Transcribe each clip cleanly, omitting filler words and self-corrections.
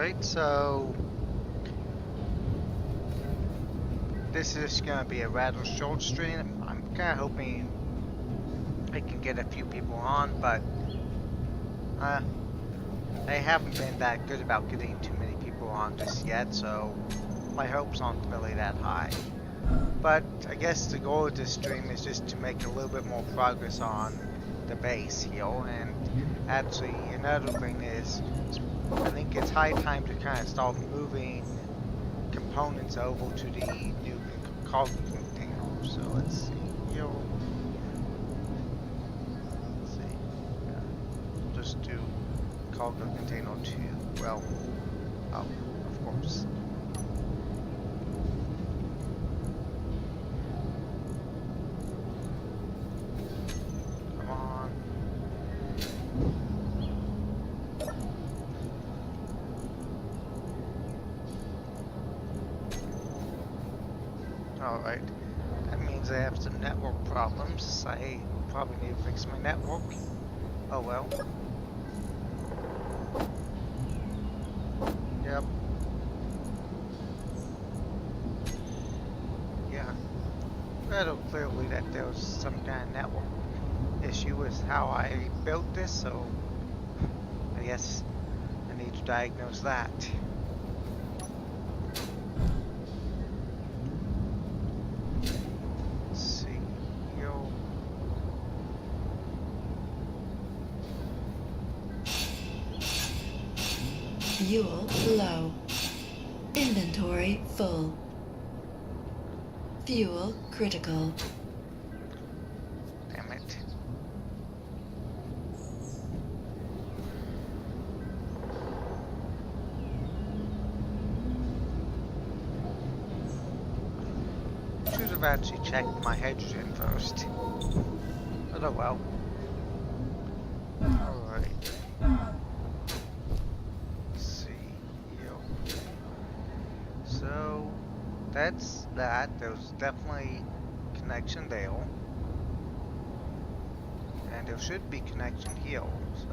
Alright, so this is gonna be a rather short stream. I'm kinda hoping I can get a few people on, but they haven't been that good about getting too many people on just yet, so my hopes aren't really that high. But I guess the goal of this stream is just to make a little bit more progress on the base here, and actually another thing is I think it's high time to kind of start moving components over to the new cargo container. So let's see here. Let's see. Just do cargo container 2. Well, oh, of course. Come on. Alright, that means I have some network problems. I probably need to fix my network. Oh well. Yep. Yeah. Rather clearly that there was some kind of network issue with how I built this, so I guess I need to diagnose that. Fuel low. Inventory full. Fuel critical. Damn it. Should have actually checked my hydrogen first. But oh well. Alright. So that's that. There's definitely connection there, and there should be connection here. So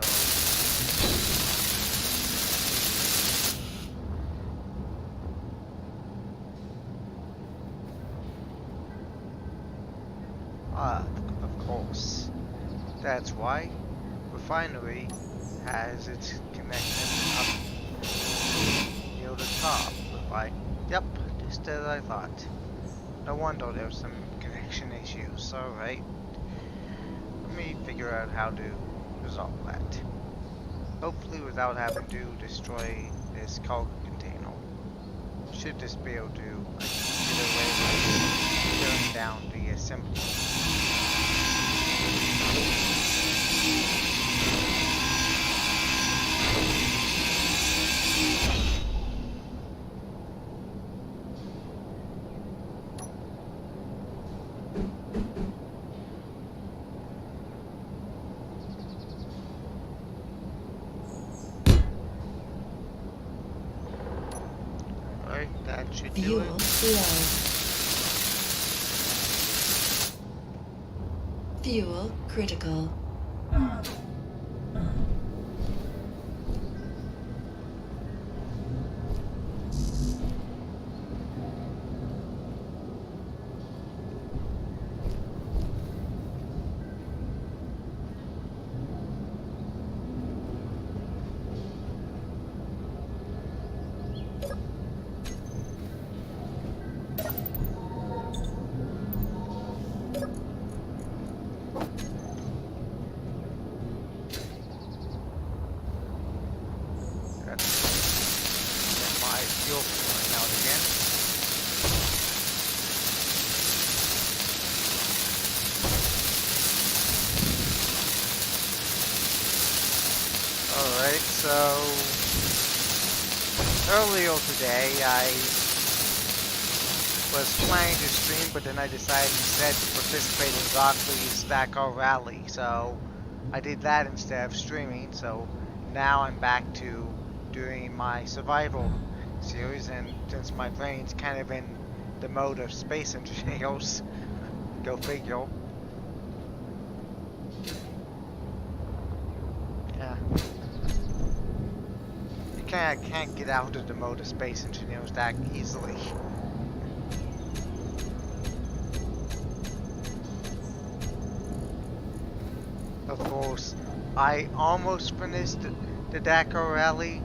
of course, that's why refinery has its connection up near the top. Yep, just as I thought. No wonder there's some connection issues. Alright. Let me figure out how to resolve that. Hopefully without having to destroy this cargo container. Should just be able to get away with tearing down the assembly. That should do Fuel it. low. Fuel critical. Alright, so earlier today I was planning to stream, but then I decided instead to participate in Xocliw's Dakar rally, so I did that instead of streaming. So now I'm back to doing my survival series, and since my brain's kind of in the mode of space engineers, go figure. can't get out of the mode of Space Engineers that easily. Of course, I almost finished the Dakar rally.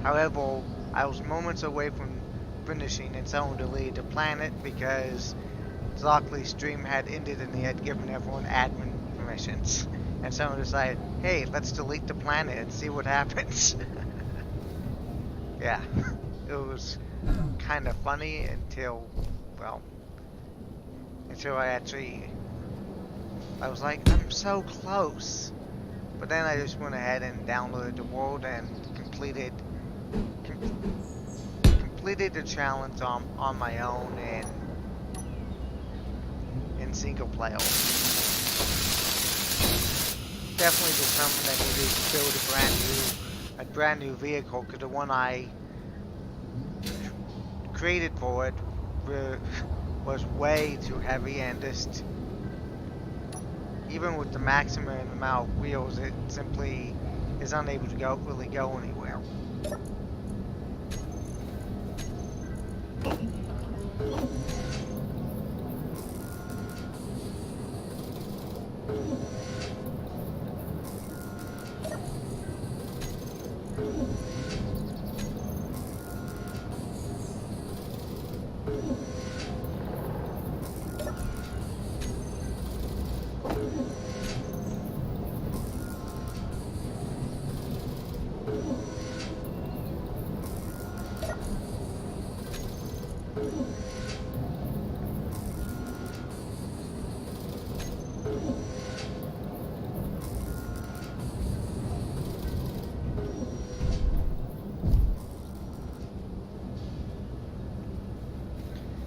However, I was moments away from finishing and someone deleted the planet because Xocliw's stream had ended and he had given everyone admin permissions. And someone decided, hey, let's delete the planet and see what happens. Yeah, it was kind of funny until, well, until I was like, I'm so close. But then I just went ahead and downloaded the world and completed the challenge on my own in single player. Definitely determined I needed to build a brand new vehicle because the one I created for it was way too heavy and just even with the maximum amount of wheels, it simply is unable to really go anywhere.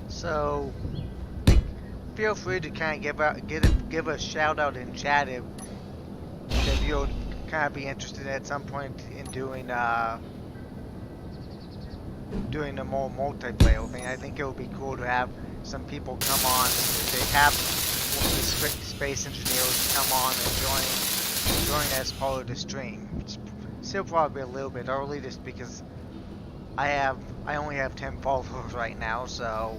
So feel free to kind of give a shout out in chat if you'll kind of be interested at some point in doing a more multiplayer thing. I think it would be cool to have some people come on. They have one of the space engineers come on and join as part of the stream. It's still probably a little bit early just because I only have 10 followers right now, so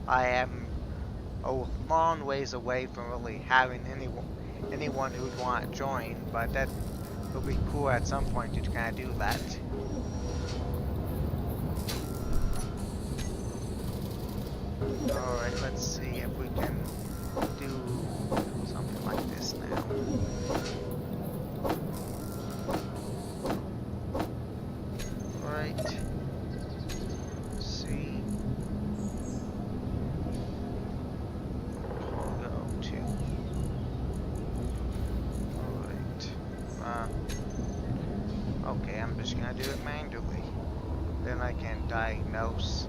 I am a long ways away from really having anyone who would want to join, but that would be cool at some point to kind of do that. Alright, let's see if we can do something like this now. Alright. See. Cargo 2. Alright. Okay, I'm just gonna do it manually. Then I can diagnose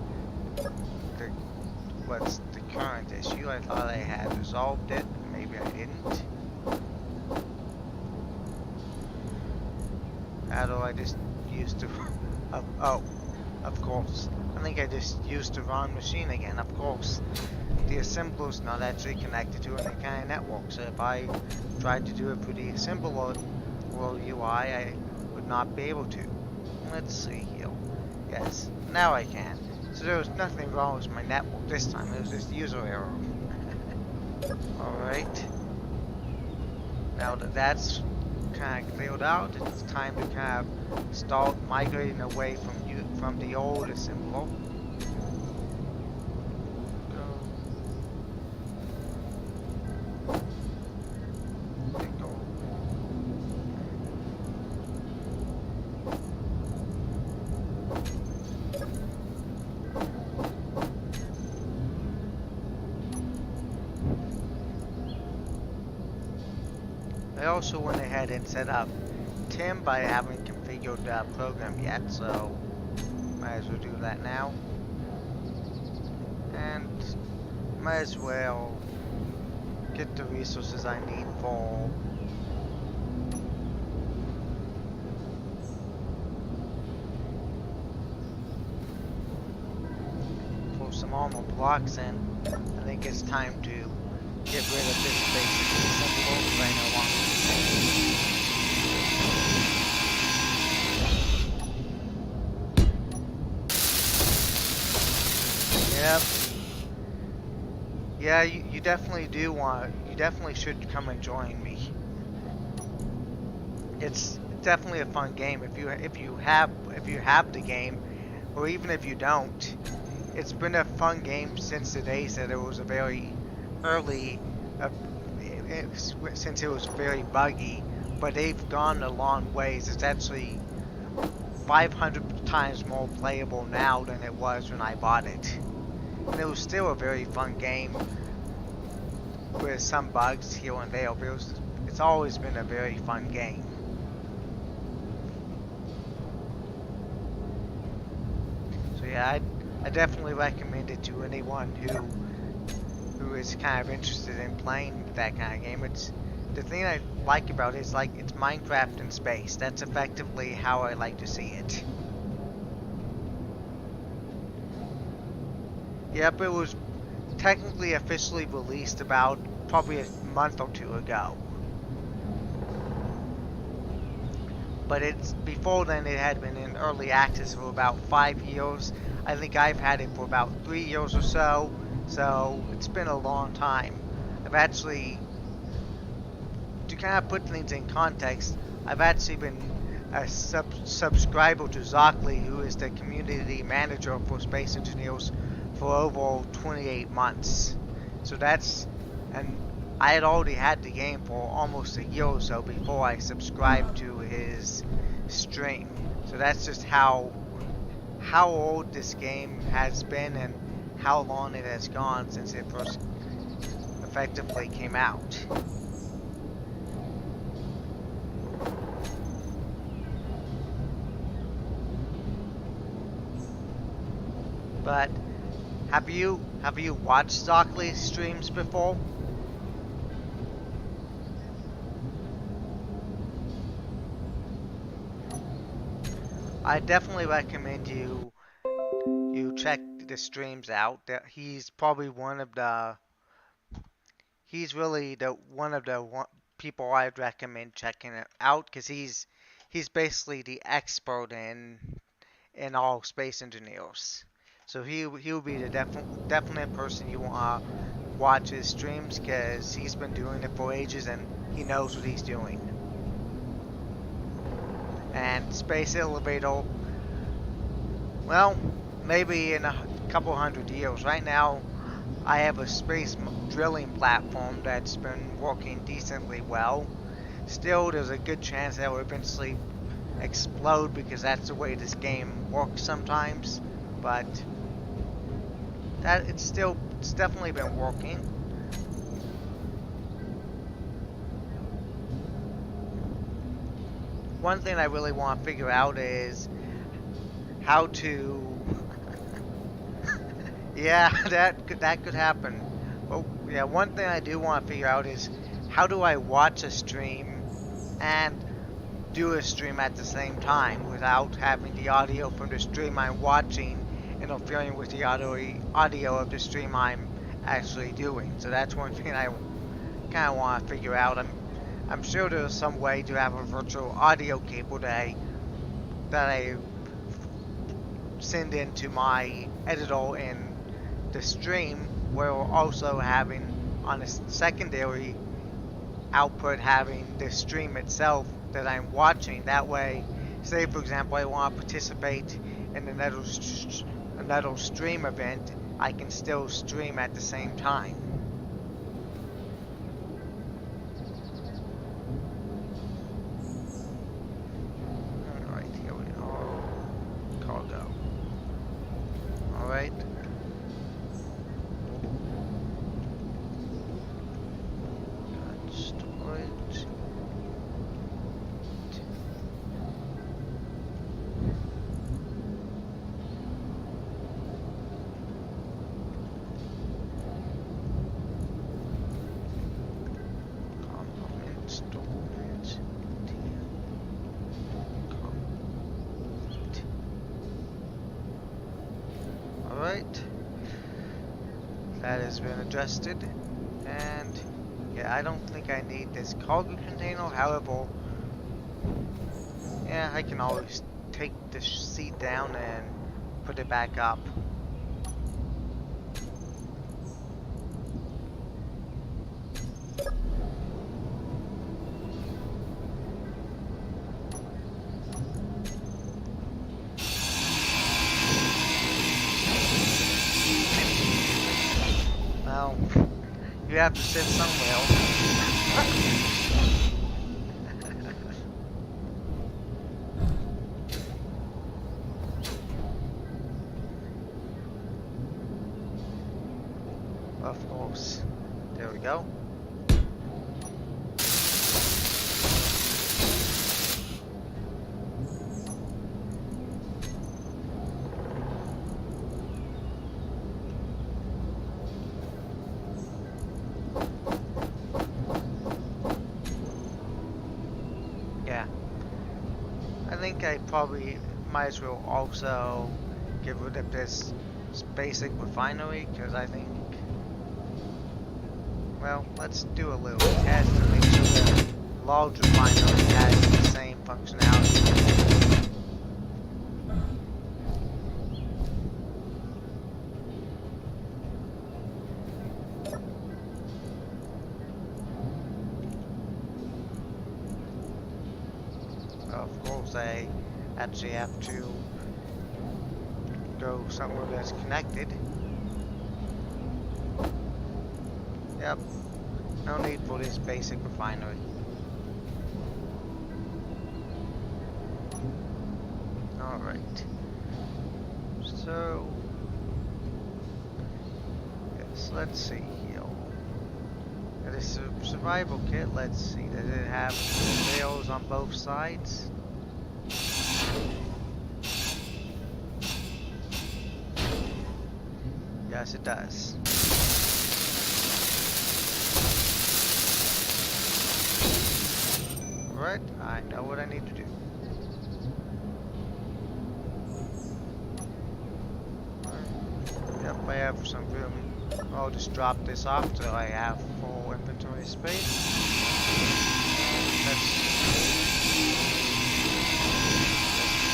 what's the current issue. I thought I had resolved it. Maybe I didn't. How do I just use the... oh, of course. I think I just used the wrong machine again, of course. The assembler's not actually connected to any kind of network, so if I tried to do it through the assembler or UI, I would not be able to. Let's see here. Yes, now I can. So there was nothing wrong with my network this time, it was just user error. Alright. Now that that's kind of cleared out, it's time to kind of start migrating away from the old assembler. I also went ahead and set up Tim by having configured the program yet, so might as well do that now. And might as well get the resources I need for some armor blocks, and I think it's time to get rid of this basic assembler because I no longer need it. Yeah, you definitely do want. You definitely should come and join me. It's definitely a fun game if you have the game, or even if you don't. It's been a fun game since the days that it was a very early, uh, since it was very buggy. But they've gone a long ways. It's actually 500 times more playable now than it was when I bought it. And it was still a very fun game with some bugs here and there, but it's always been a very fun game. So yeah, I definitely recommend it to anyone who is kind of interested in playing that kind of game. It's the thing I like about it is like it's Minecraft in space. That's effectively how I like to see it. Yep, it was technically officially released about probably a month or two ago. But it's before then it had been in early access for about 5 years. I think I've had it for about 3 years or so. So it's been a long time. I've actually, to kind of put things in context, I've actually been a subscriber to Xocliw, who is the community manager for Space Engineers, for over 28 months. So and I had already had the game for almost a year or so before I subscribed to his stream. So that's just how old this game has been and how long it has gone since it first effectively came out. But have you watched Xocliw streams before? I definitely recommend you check the streams out. He's probably he's really the one of the people I'd recommend checking it out because he's basically the expert in all space engineers. So he'll be the definite person you want to watch his streams because he's been doing it for ages and he knows what he's doing. And Space Elevator, well, maybe in a couple hundred years. Right now, I have a space drilling platform that's been working decently well. Still, there's a good chance that will eventually explode because that's the way this game works sometimes. But it's definitely been working. One thing I really want to figure out is how to. Yeah, that could happen. But yeah, one thing I do want to figure out is how do I watch a stream and do a stream at the same time without having the audio from the stream I'm watching interfering with the audio of the stream I'm actually doing. So that's one thing I kind of want to figure out. I'm sure there's some way to have a virtual audio cable that I send into my editor in the stream, while also having on a secondary output having the stream itself that I'm watching. That way, say for example I want to participate in another stream event, I can still stream at the same time. Alright, here we go. Cargo. Alright. Storage. Component storage. Alright. That has been adjusted. And yeah, I don't think I need this cargo container. However, yeah, I can always take the seat down and put it back up. You have to sit somewhere. Of course. There we go. Yeah. I think I probably might as well also get rid of this basic refinery, because I think, well, let's do a little test to make sure that large refinery has the same functionality. Of course, I actually have to go somewhere that's connected. Yep, no need for this basic refinery. Alright. So, yes, let's see here. It is a survival kit. Let's see, does it have rails on both sides? Yes, it does. Alright, I know what I need to do. Yep, I have some room. I'll just drop this off so I have full inventory space. Let's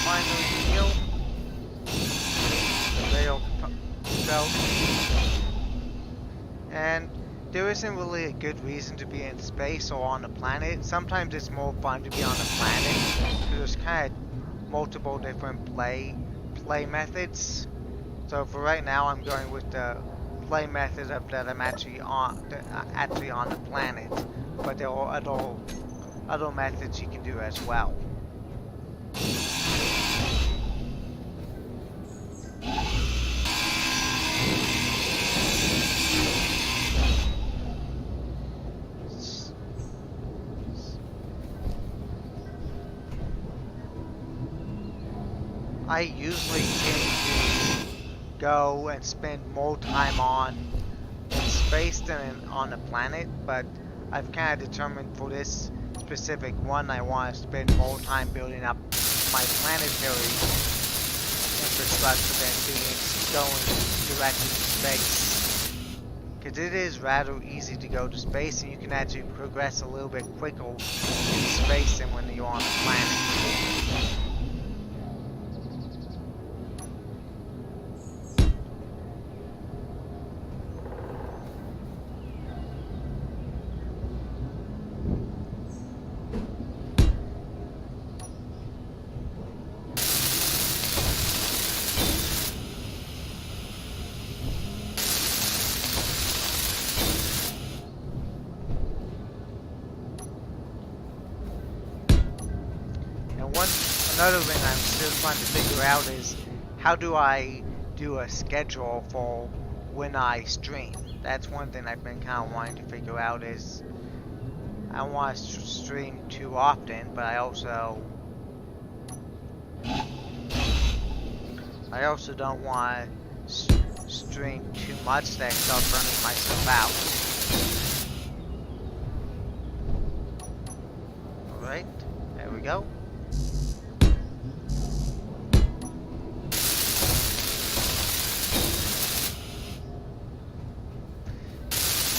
finally heal. The rail belt. And there isn't really a good reason to be in space or on a planet. Sometimes it's more fun to be on a planet because there's kind of multiple different play methods. So for right now, I'm going with the play method of that I'm actually on the planet, but there are other methods you can do as well. I usually tend to go and spend more time in space than on a planet, but I've kind of determined for this specific one I want to spend more time building up my planetary infrastructure than going directly to space. Because it is rather easy to go to space, and you can actually progress a little bit quicker in space than when you're on a planet. Another thing I'm still trying to figure out is how do I do a schedule for when I stream. That's one thing I've been kind of wanting to figure out is I don't want to stream too often, but I also don't want to stream too much that I start burning myself out. Alright, there we go.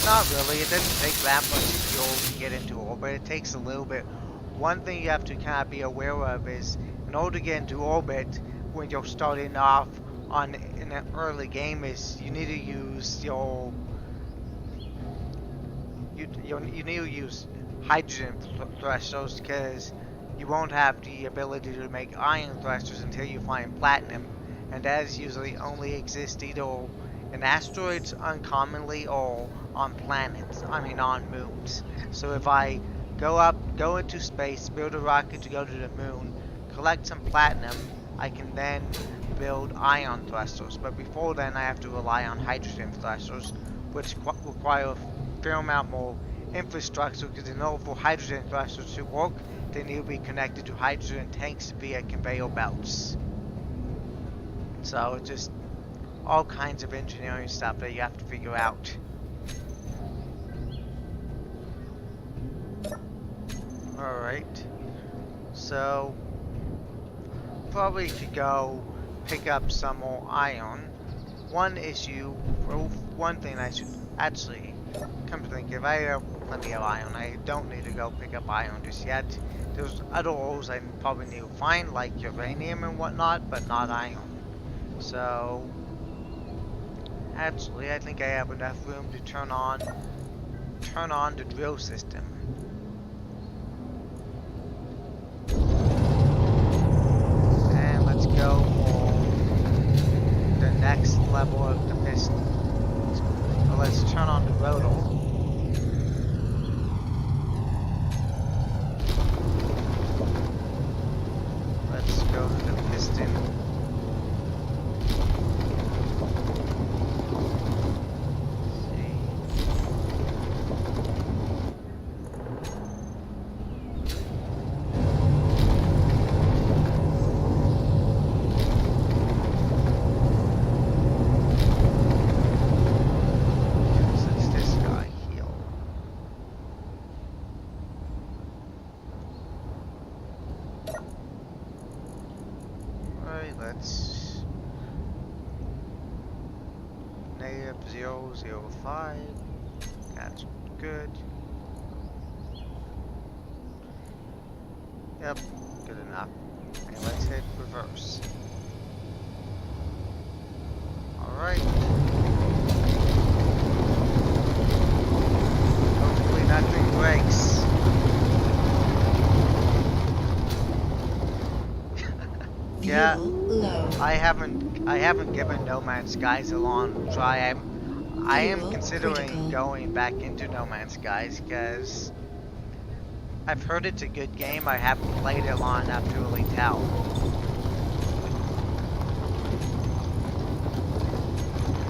Not really, it doesn't take that much fuel to get into orbit. It takes a little bit. One thing you have to kind of be aware of is in order to get into orbit when you're starting off in an early game is you need to use you need to use hydrogen thrusters because you won't have the ability to make iron thrusters until you find platinum, and that usually only exists either And asteroids uncommonly are on planets, I mean on moons. So if I go into space, build a rocket to go to the moon, collect some platinum, I can then build ion thrusters. But before then, I have to rely on hydrogen thrusters, which require a fair amount more infrastructure, because in order for hydrogen thrusters to work, they need to be connected to hydrogen tanks via conveyor belts. So it's just all kinds of engineering stuff that you have to figure out. Alright, so probably could go pick up some more iron. One issue, well, one thing I should actually come to think, if I have plenty of iron, I don't need to go pick up iron just yet. There's other ores I probably need to find, like uranium and whatnot, but not iron. So, actually, I think I have enough room to turn on the drill system. And let's go for the next level of the piston. So let's turn on the rotor. Let's go to the piston. Let's negative 0.05. That's good. Yep, good enough. And let's hit reverse. Alright. Hopefully nothing breaks. Yeah, low. I haven't given No Man's Skies a long try. I am considering critical. going back into No Man's Skies because I've heard it's a good game. I haven't played it long enough to really tell.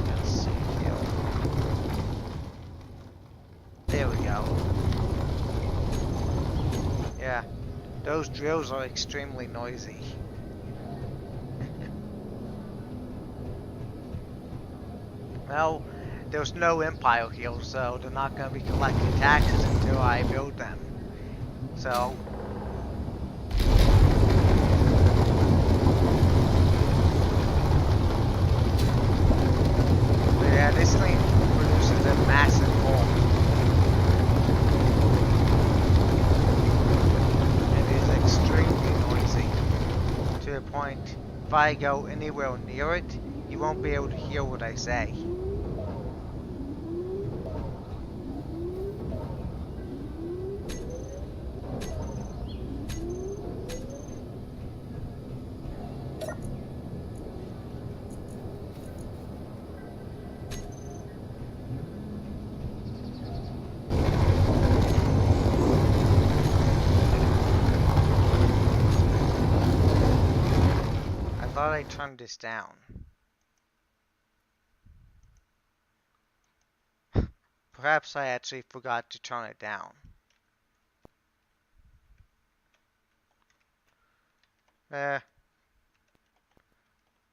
Let's see here. There we go. Yeah, those drills are extremely noisy. Well, there's no Empire here, so they're not going to be collecting taxes until I build them. So, but yeah, this thing produces a massive bomb. It is extremely noisy, to the point, if I go anywhere near it, you won't be able to hear what I say. I thought I turned this down. Perhaps I actually forgot to turn it down.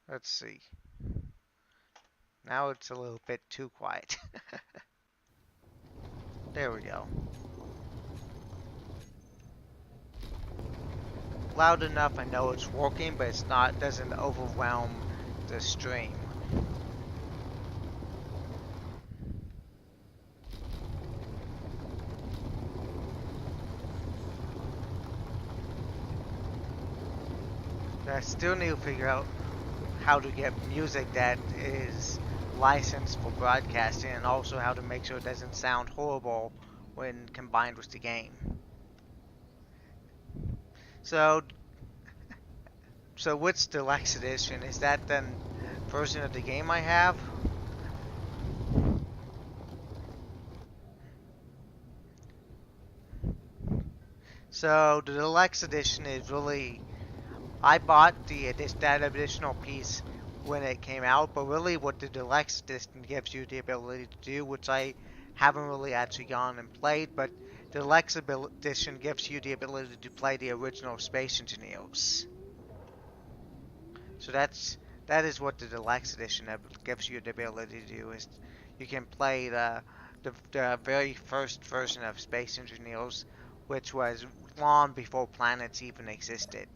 Let's see. Now it's a little bit too quiet. There we go. Loud enough, I know it's working, but it's not, doesn't overwhelm the stream. I still need to figure out how to get music that is licensed for broadcasting, and also how to make sure it doesn't sound horrible when combined with the game. So what's the deluxe edition? Is that the version of the game I have? So the deluxe edition is really, I bought that additional piece when it came out, but really what the deluxe edition gives you the ability to do, which I haven't really actually gone and played, but the deluxe edition gives you the ability to play the original Space Engineers. So that is what the deluxe edition gives you the ability to do, is you can play the very first version of Space Engineers, which was long before planets even existed.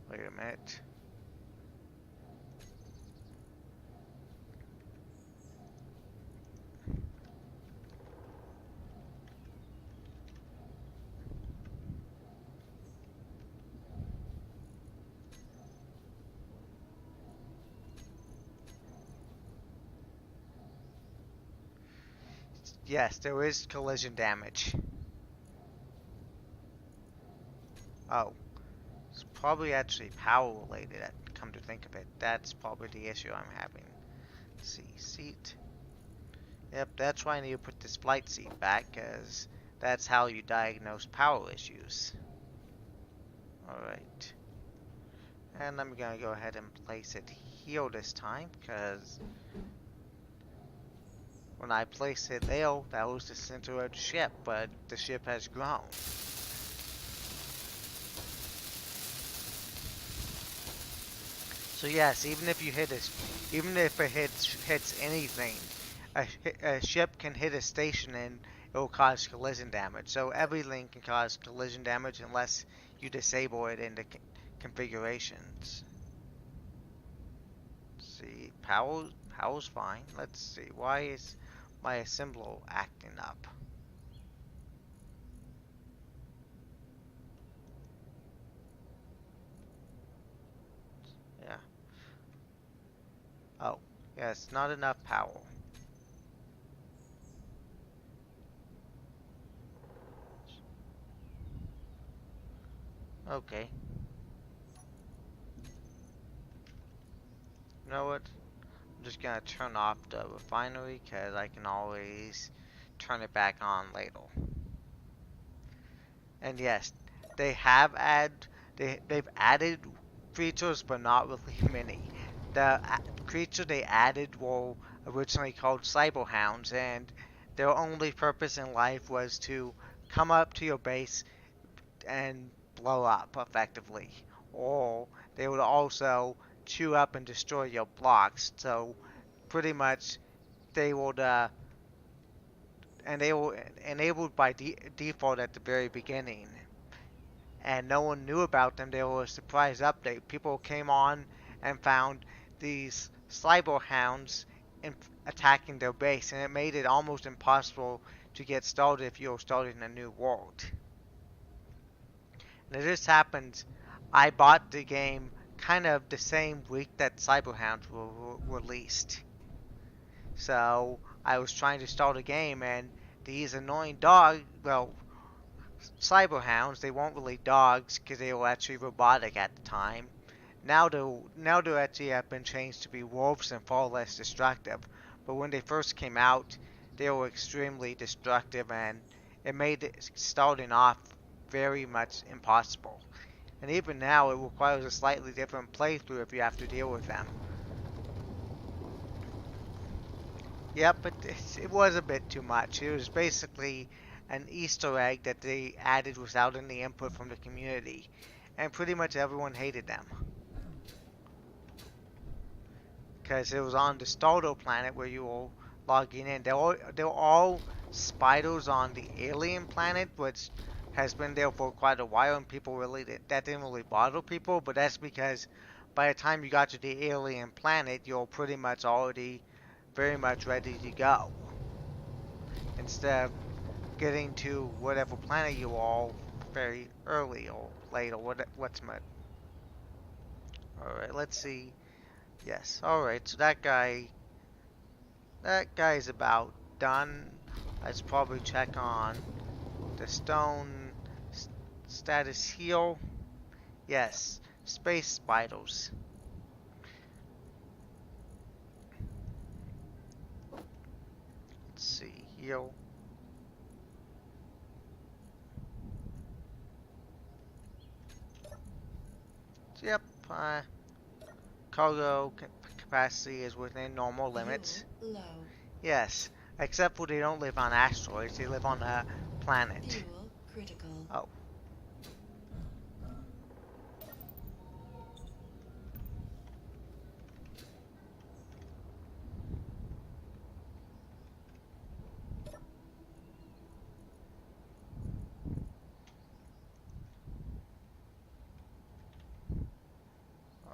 Wait a minute. Yes, there is collision damage. Oh, it's probably actually power related. Come to think of it, that's probably the issue I'm having. Let's see, seat. Yep, that's why I need to put this flight seat back, because that's how you diagnose power issues. Alright. And I'm gonna go ahead and place it here this time, because when I placed it there, that was the center of the ship, but the ship has grown. So yes, even if you hit a, even if it hits anything, a ship can hit a station and it will cause collision damage. So everything can cause collision damage unless you disable it in the configurations. Let's see, power's fine. Let's see, why is my assembler acting up? Yeah. Oh, yes, not enough power. Okay. You know what? I'm just gonna turn off the refinery because I can always turn it back on later. And yes, they have they've added creatures, but not really many. The creature they added were originally called cyberhounds, and their only purpose in life was to come up to your base and blow up effectively, or they would also chew up and destroy your blocks. So pretty much they would and they were enabled by default at the very beginning, and no one knew about them. They were a surprise update. People came on and found these cyber hounds attacking their base, and it made it almost impossible to get started if you were starting a new world. And it just happened, I bought the game kind of the same week that Cyberhounds were released. So I was trying to start a game, and these annoying cyberhounds, they weren't really dogs because they were actually robotic at the time. Now they actually have been changed to be wolves and far less destructive. But when they first came out, they were extremely destructive, and it made starting off very much impossible. And even now, it requires a slightly different playthrough if you have to deal with them. Yep, but it was a bit too much. It was basically an Easter egg that they added without any input from the community. And pretty much everyone hated them. Because it was on the Stoldo planet where you were logging in. They were all spiders on the alien planet, which has been there for quite a while, and people really that didn't really bother people. But that's because by the time you got to the alien planet, you're pretty much already very much ready to go. Instead of getting to whatever planet you are very early or late or what's my. All right, let's see. Yes. Alright, so that guy's about done. Let's probably check on the stone status heal. Yes, space spiders. Let's see, heal. Yep, cargo capacity is within normal limits. Fuel low. Yes, except for they don't live on asteroids, they live on a planet. Fuel critical. Oh.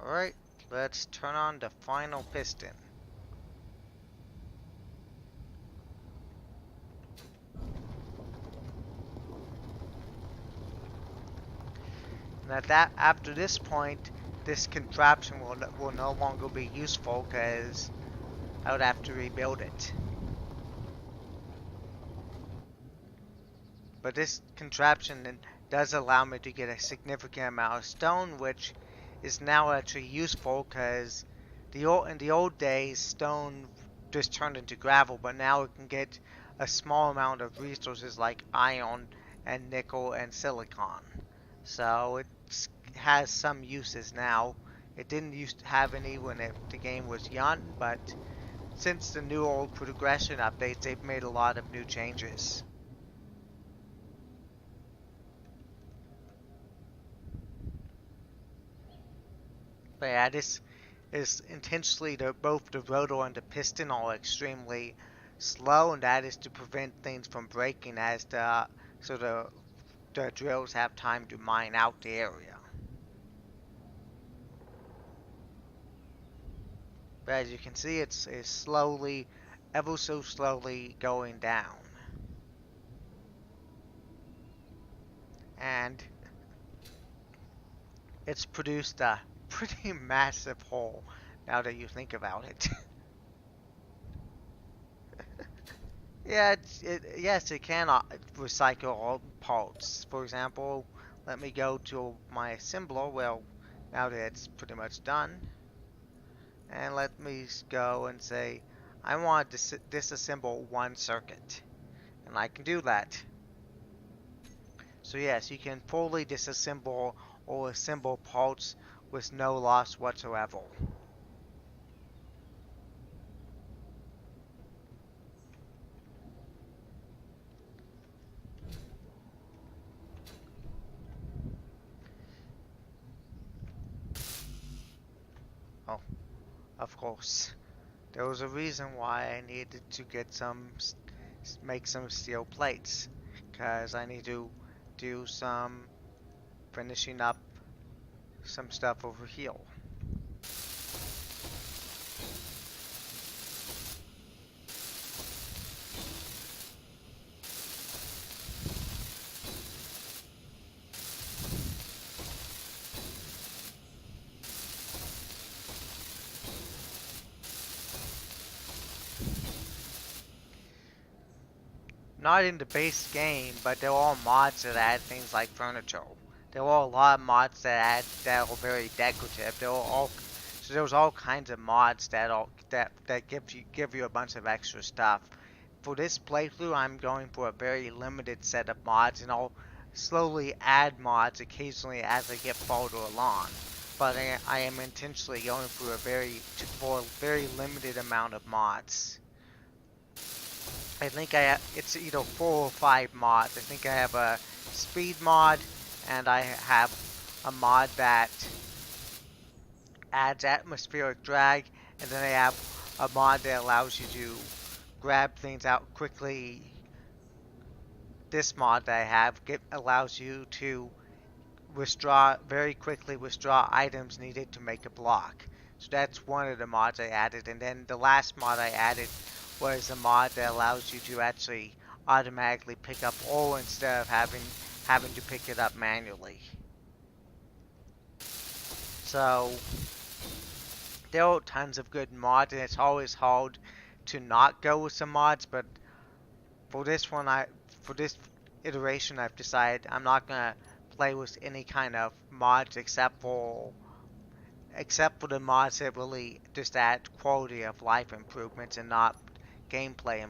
Alright, let's turn on the final piston. And after this point, this contraption will no longer be useful because I would have to rebuild it. But this contraption does allow me to get a significant amount of stone, which is now actually useful because in the old days stone just turned into gravel, but now it can get a small amount of resources like iron and nickel and silicon. So it has some uses now. It didn't used to have any when the game was young, but since the new old progression updates, they've made a lot of new changes. But yeah, this is intentionally both the rotor and the piston are extremely slow, and that is to prevent things from breaking as the drills have time to mine out the area. But as you can see, it's slowly, ever so slowly going down. And it's produced a pretty massive hole now that you think about it. Yeah, yes, it can recycle all parts. For example, let me go to my assembler. Well, now that it's pretty much done, and let me go and say I want to disassemble one circuit, and I can do that. So yes, you can fully disassemble or assemble parts with no loss whatsoever. Oh, of course. There was a reason why I needed to make some steel plates, because I need to do some finishing up some stuff over here. Not in the base game, but there are mods that add things like furniture. There are a lot of mods that are very decorative. There's all kinds of mods that give you a bunch of extra stuff. For this playthrough, I'm going for a very limited set of mods, and I'll slowly add mods occasionally as I get farther along. But I am intentionally going for a very limited amount of mods. I think it's either 4 or 5 mods. I think I have a speed mod, and I have a mod that adds atmospheric drag, and then I have a mod that allows you to grab things out quickly. This mod that I have allows you to very quickly withdraw items needed to make a block. So that's one of the mods I added, and then the last mod I added was a mod that allows you to actually automatically pick up ore instead of having to pick it up manually. So there are tons of good mods, and it's always hard to not go with some mods. But for this one, for this iteration, I've decided I'm not gonna play with any kind of mods except for the mods that really just add quality of life improvements and not gameplay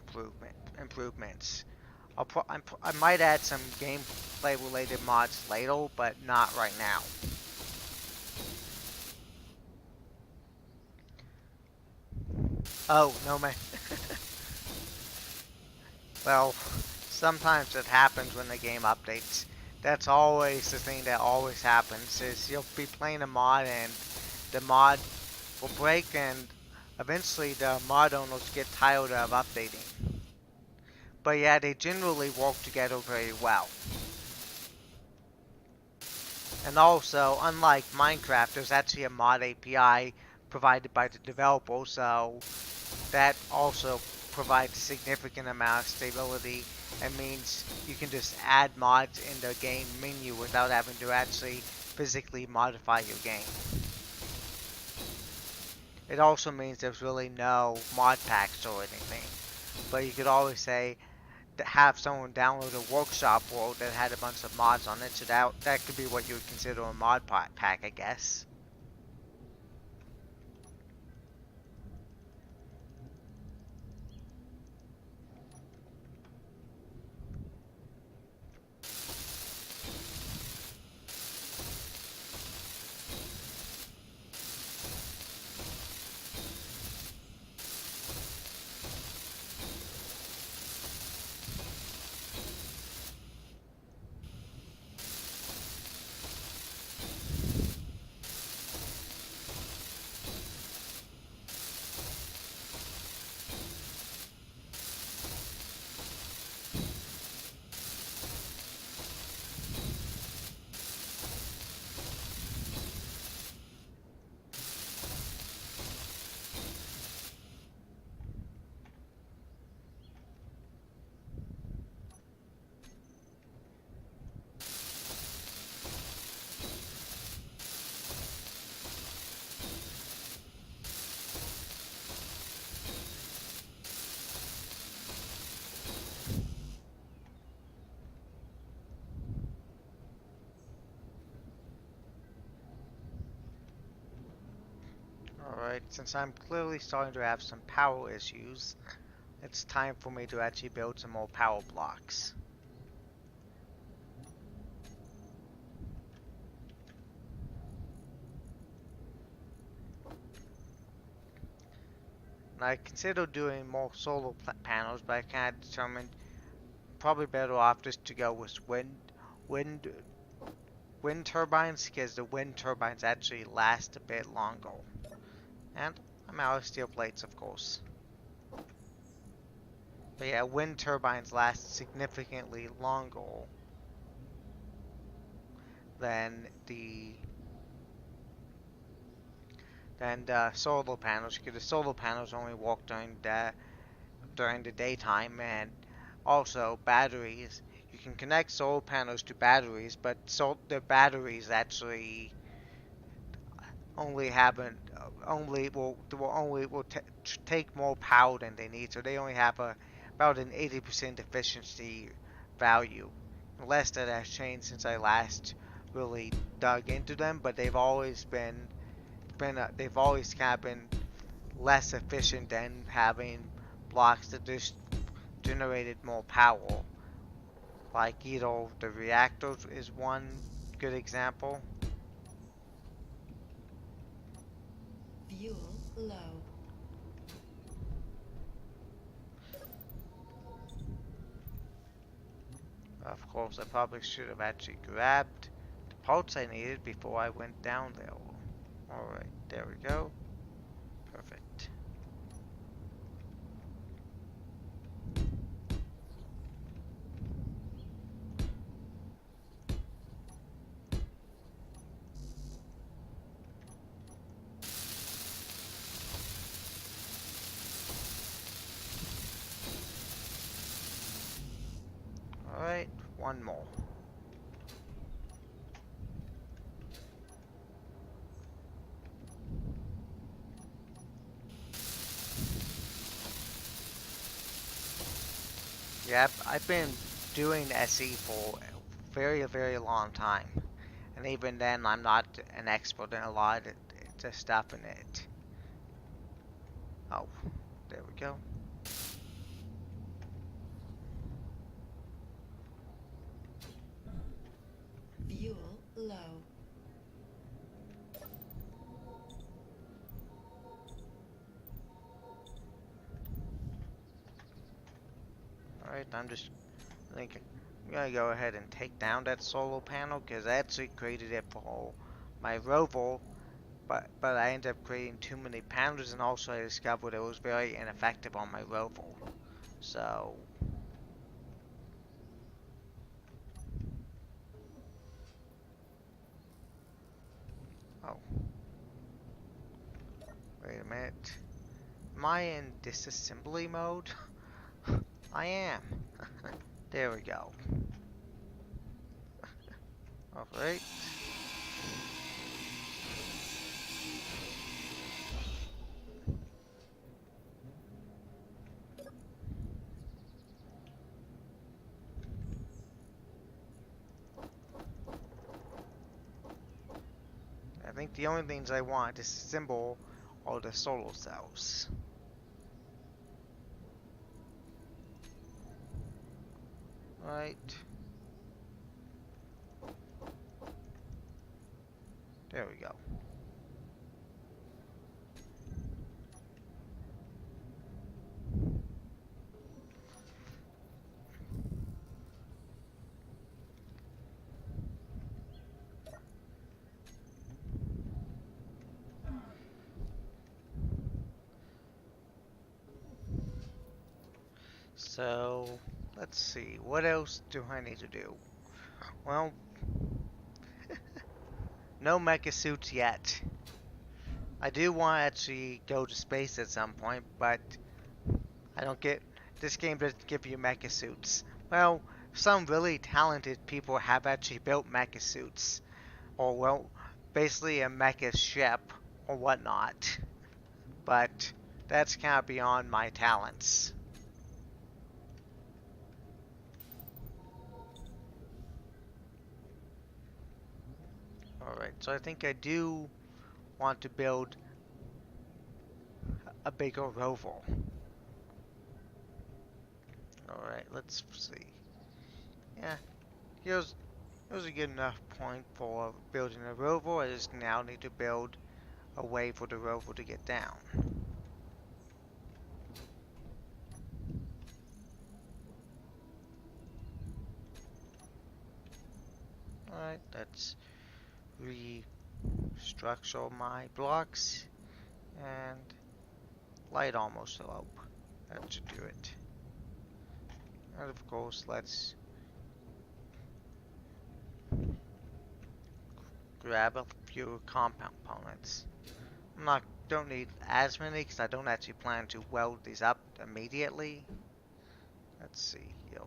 improvements. I might add some gameplay related mods later, but not right now. Oh, no man. Well, sometimes it happens when the game updates. That's always the thing that always happens, is you'll be playing a mod and the mod will break, and eventually the mod owners get tired of updating. But yeah, they generally work together very well. And also, unlike Minecraft, there's actually a mod API provided by the developer, so that also provides a significant amount of stability and means you can just add mods in the game menu without having to actually physically modify your game. It also means there's really no mod packs or anything, but you could always say have someone download a workshop world that had a bunch of mods on it, so that could be what you would consider a mod pack, I guess. Alright, since I'm clearly starting to have some power issues, it's time for me to actually build some more power blocks. And I considered doing more solar panels, but I kind of determined probably better off just to go with wind, wind turbines, because the wind turbines actually last a bit longer. And I'm out of steel plates, of course. But yeah, wind turbines last significantly longer than the solar panels, because the solar panels only work during the daytime, and also batteries. You can connect solar panels to batteries, but the batteries actually only have an only will take more power than they need, so they only have about an 80% efficiency value. Unless that has changed since I last really dug into them, but they've always kind of been less efficient than having blocks that just generated more power. Like either the reactors is one good example. Fuel low. Of course, I probably should have actually grabbed the parts I needed before I went down there. Alright, there we go. Perfect. Alright, one more. Yep, I've been doing SE for a very long time. And even then, I'm not an expert in a lot of the stuff in it. Oh, there we go. Fuel low. Alright, I think I'm gonna go ahead and take down that solar panel because I actually created it for my rover, but I ended up creating too many panels, and also I discovered it was very ineffective on my rover. So, oh, wait a minute. Am I in disassembly mode? I am. There we go. Alright. I think the only things I want to disassemble are the solar cells. Right. There we go. So, let's see. What else do I need to do? Well, no mecha suits yet. I do want to actually go to space at some point, but I don't get. This game doesn't give you mecha suits. Well, some really talented people have actually built mecha suits, or well, basically a mecha ship or whatnot. But that's kind of beyond my talents. Alright, so I think I do want to build a bigger rover. Alright, let's see. Yeah, here's a good enough point for building a rover. I just now need to build a way for the rover to get down. Alright, let's restructure my blocks and light almost low. That should do it. And of course, let's grab a few components. Don't need as many because I don't actually plan to weld these up immediately. Let's see here.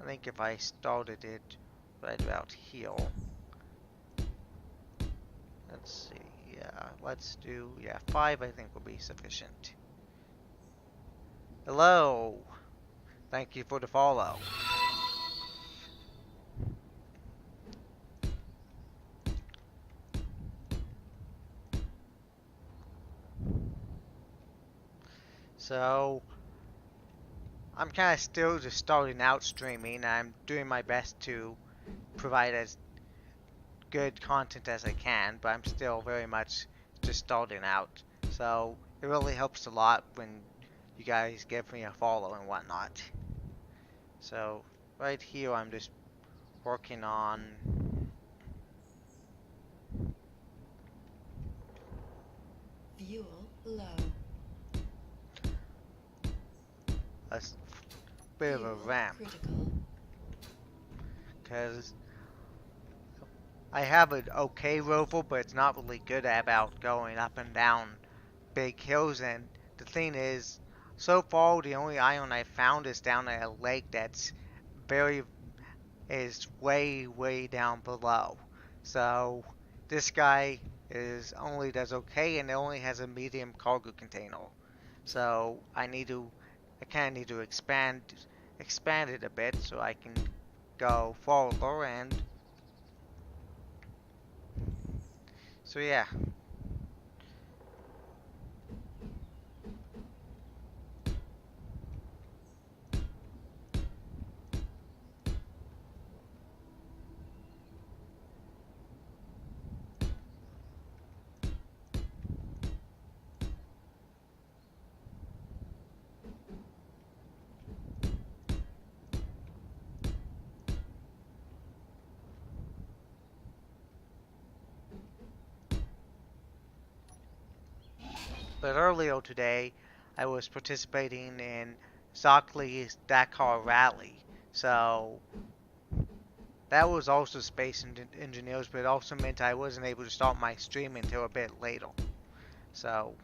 I think if I started it right about here. Let's see, yeah, let's do, 5 I think will be sufficient. Hello! Thank you for the follow. So, I'm kind of still just starting out streaming. I'm doing my best to provide as good content as I can, but I'm still very much just starting out. So, it really helps a lot when you guys give me a follow and whatnot. So, right here I'm just working on Fuel low. a bit of a Fuel ramp, critical. because I have an okay rover, but it's not really good about going up and down big hills. And the thing is, so far the only iron I found is down at a lake that's very is way down below. So this guy is only does okay, and it only has a medium cargo container. So I kind of need to expand it a bit so I can go further, and so yeah. But earlier today, I was participating in Xocliw's Dakar rally, so that was also space engineers, but it also meant I wasn't able to start my stream until a bit later. So,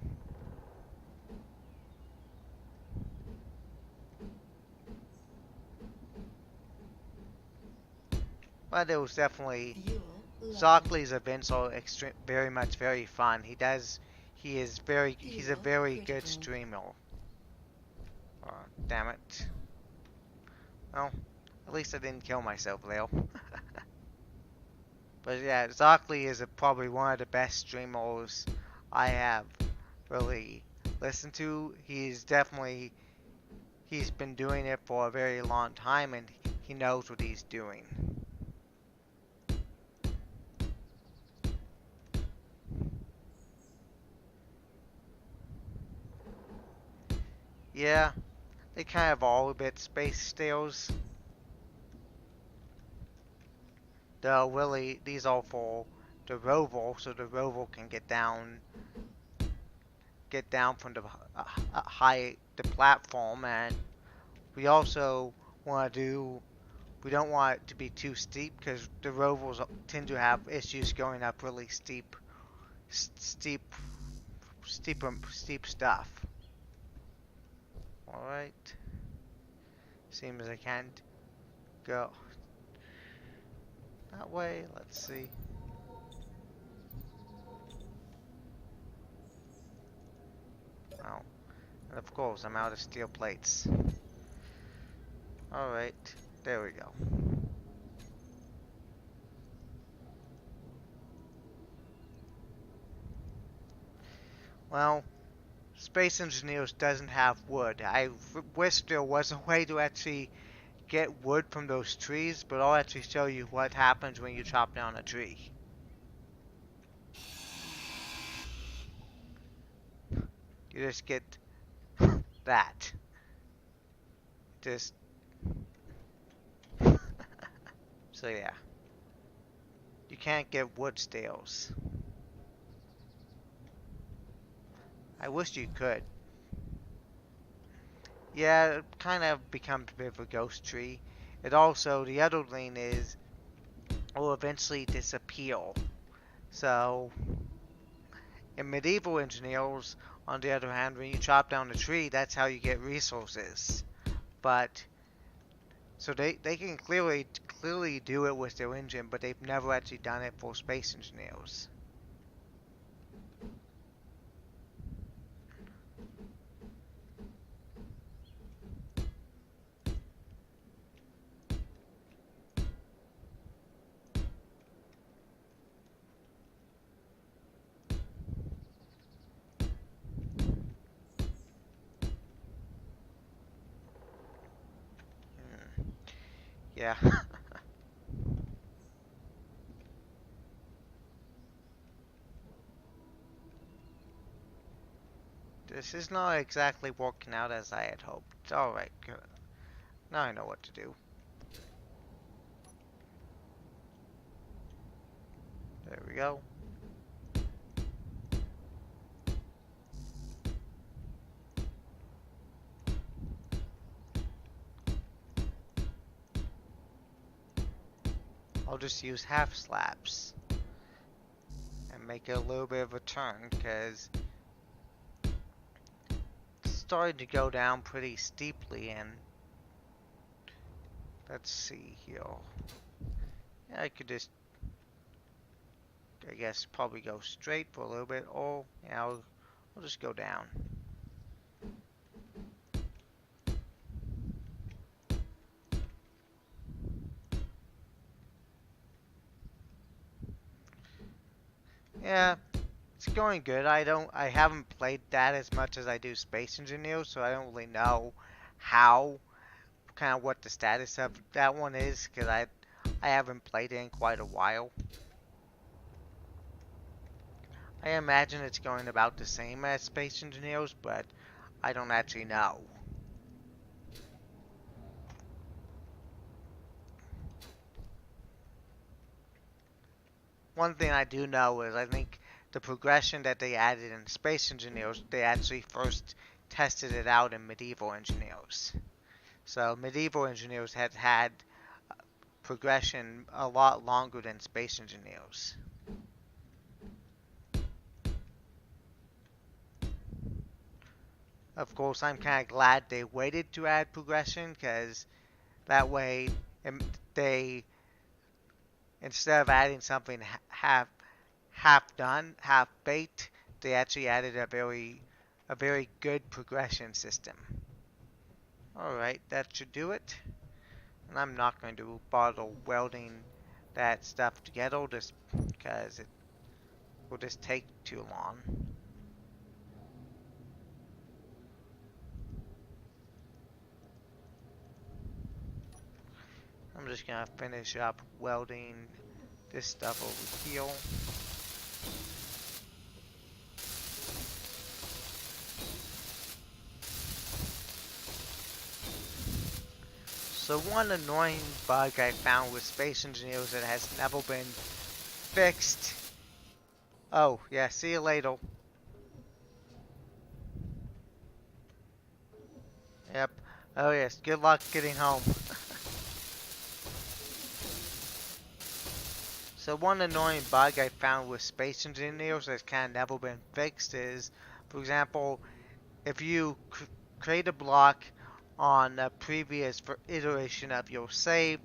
but it was definitely Fuel low. Xocliw's events are very fun. He's a Fuel very good critical. streamer. Damn it. Well, at least I didn't kill myself, Leo. But yeah, Xocliw is probably one of the best streamers I have really listened to. He's been doing it for a very long time, and he knows what he's doing. Yeah, they kind of all a bit space stales. Though really, these are for the rover, so the rover can get down from the the platform, and we also want to do. We don't want it to be too steep because the rovers tend to have issues going up really steep, steep stuff. All right. Seems I can't go that way. Let's see. Oh, and of course I'm out of steel plates. All right. There we go. Well, Space Engineers doesn't have wood. I wish there was a way to actually get wood from those trees, but I'll actually show you what happens when you chop down a tree. You just get that. Just so yeah. You can't get wood stales. I wish you could. Yeah, it kind of becomes a bit of a ghost tree. It also, the other thing is, will eventually disappear. So, in medieval engineers, on the other hand, when you chop down a tree, that's how you get resources. But, so they can clearly do it with their engine, but they've never actually done it for space engineers. Yeah. This is not exactly working out as I had hoped. Alright, good. Now I know what to do. There we go. I'll just use half slabs and make it a little bit of a turn because it's starting to go down pretty steeply. And let's see here. Yeah, I could just, I guess, probably go straight for a little bit, or yeah, I'll just go down. Yeah, it's going good. I haven't played that as much as I do Space Engineers, so I don't really know how, kind of what the status of that one is, because I haven't played it in quite a while. I imagine it's going about the same as Space Engineers, but I don't actually know. One thing I do know is I think the progression that they added in Space Engineers, they actually first tested it out in Medieval Engineers. So Medieval Engineers had progression a lot longer than Space Engineers. Of course, I'm kind of glad they waited to add progression, because that way they, instead of adding something half done, half baked, they actually added a very good progression system. Alright, that should do it. And I'm not going to bother welding that stuff together just because it will just take too long. I'm just gonna finish up welding this stuff over here. So one annoying bug I found with Space Engineers that has never been fixed. Oh, yeah, see you later. Yep. Oh yes, good luck getting home. So one annoying bug I found with Space Engineers that's kind of never been fixed is, for example, if you create a block on a previous iteration of your save,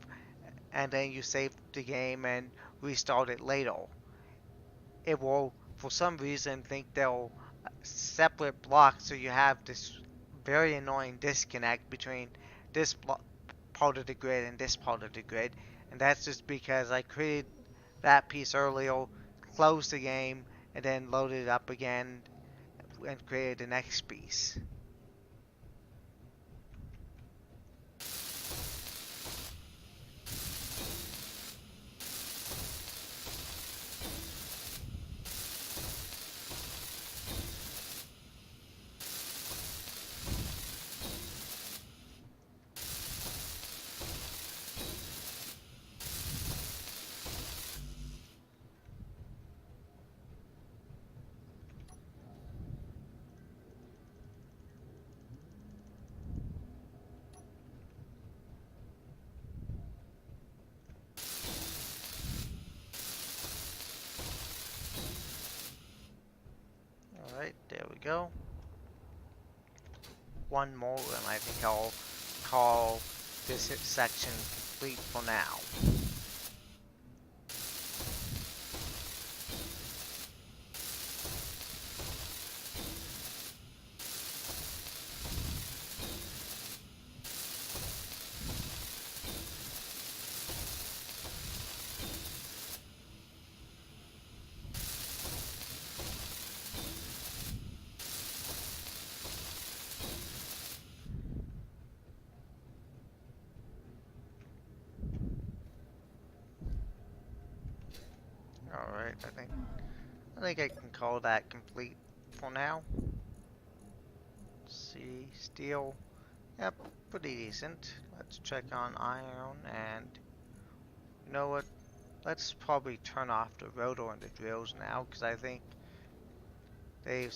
and then you save the game and restart it later, it will, for some reason, think they'll separate blocks, so you have this very annoying disconnect between this part of the grid and this part of the grid, and that's just because I created that piece earlier, closed the game, and then loaded it up again and created the next piece. Alright, there we go. One more, and I think I'll call this section complete for now. Alright, I think I can call that complete for now. Let's see, steel. Yep, pretty decent. Let's check on iron, and you know what? Let's probably turn off the rotor and the drills now, because I think they've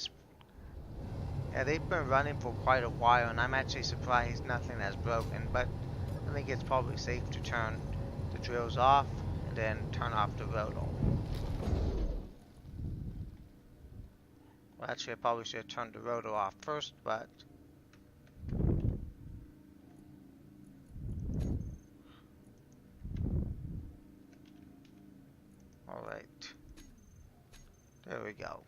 they've been running for quite a while, and I'm actually surprised nothing has broken. But I think it's probably safe to turn the drills off and then turn off the rotor. Well, actually, I probably should have turned the rotor off first, but alright. There we go.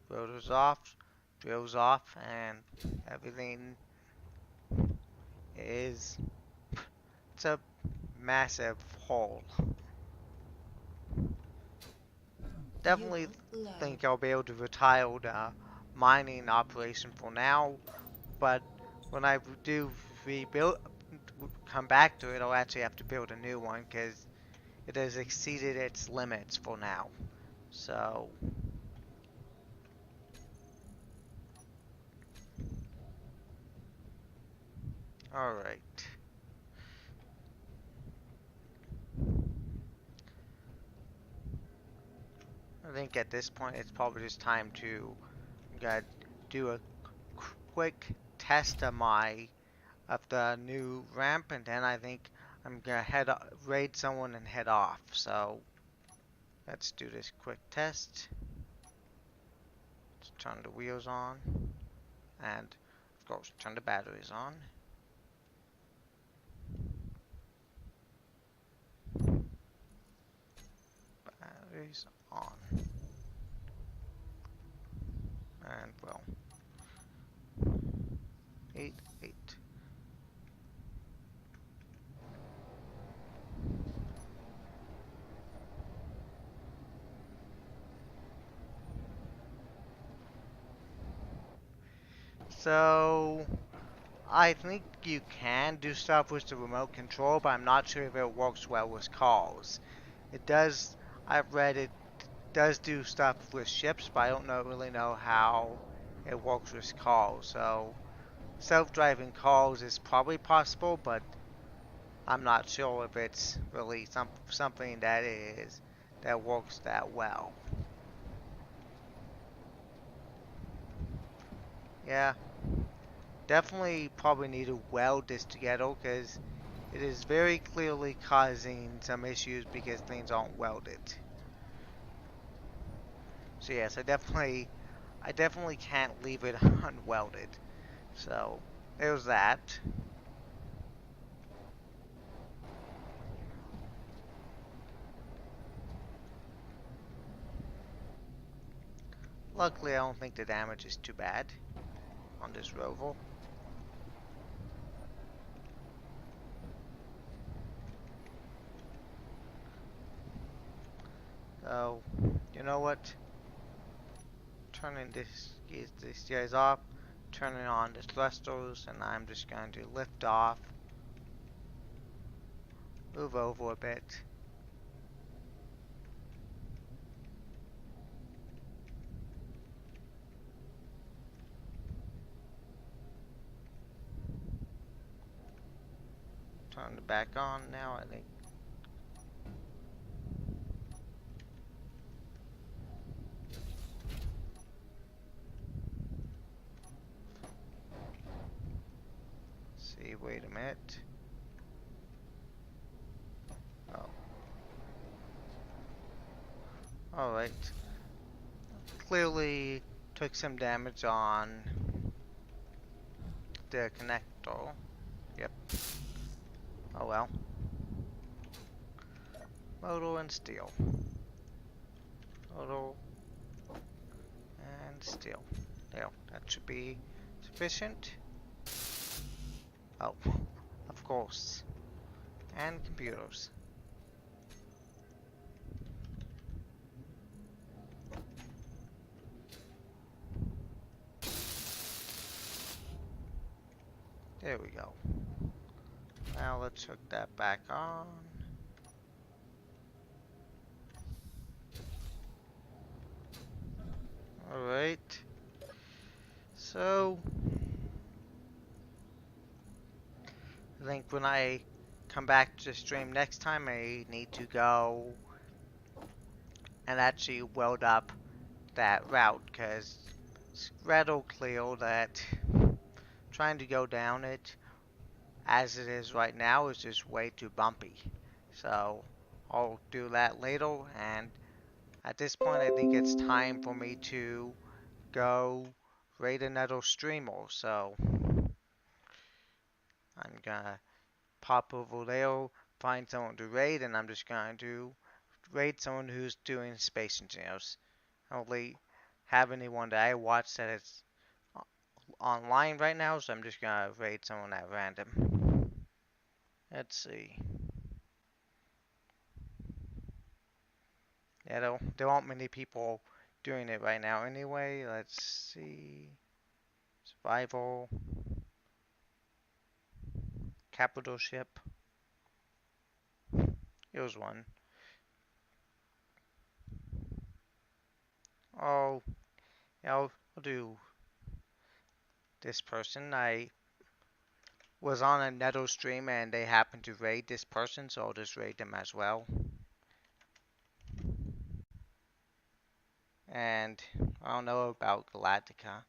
Rotor's off, drills off, and everything is... It's a massive hole. definitely Fuel low. think I'll be able to retire the mining operation for now, but when I do rebuild, come back to it, I'll actually have to build a new one because it has exceeded its limits for now. So, alright. I think at this point it's probably just time to do a quick test of the new ramp, and then I think I'm gonna raid someone and head off. So let's do this quick test. Let's turn the wheels on, and of course turn the batteries on. Batteries on, and well, 8. So I think you can do stuff with the remote control, but I'm not sure if it works well with calls. It does. I've read it does do stuff with ships, but I don't really know how it works with calls. So self-driving calls is probably possible, but I'm not sure if it's really something that works that well. Yeah, definitely probably need to weld this together because it is very clearly causing some issues because things aren't welded. So yes, I definitely can't leave it unwelded. So there's that. Luckily, I don't think the damage is too bad on this rover. So, you know what? Turning these guys off, turning on the thrusters, and I'm just going to lift off, move over a bit. Turn it back on now, I think. See, wait a minute. Oh, alright. Clearly took some damage on the connector. Yep. Oh well. Motor and steel. Motor and steel. There, that should be sufficient. Oh, of course. And computers. There we go. Now let's hook that back on. Alright. So, I think when I come back to stream next time, I need to go and actually weld up that route, because it's rather clear that trying to go down it as it is right now is just way too bumpy. So, I'll do that later, and at this point, I think it's time for me to go raid another streamer. So, I'm gonna pop over there, find someone to raid, and I'm just going to raid someone who's doing space engineers. I don't really have anyone that I watch that is online right now, so I'm just gonna raid someone at random. Let's see. Yeah, there aren't many people doing it right now anyway. Let's see. Survival. Capital ship. Here's one. Oh, yeah, I'll do this person. I was on a Netto stream and they happened to raid this person, so I'll just raid them as well. And I don't know about Galactica.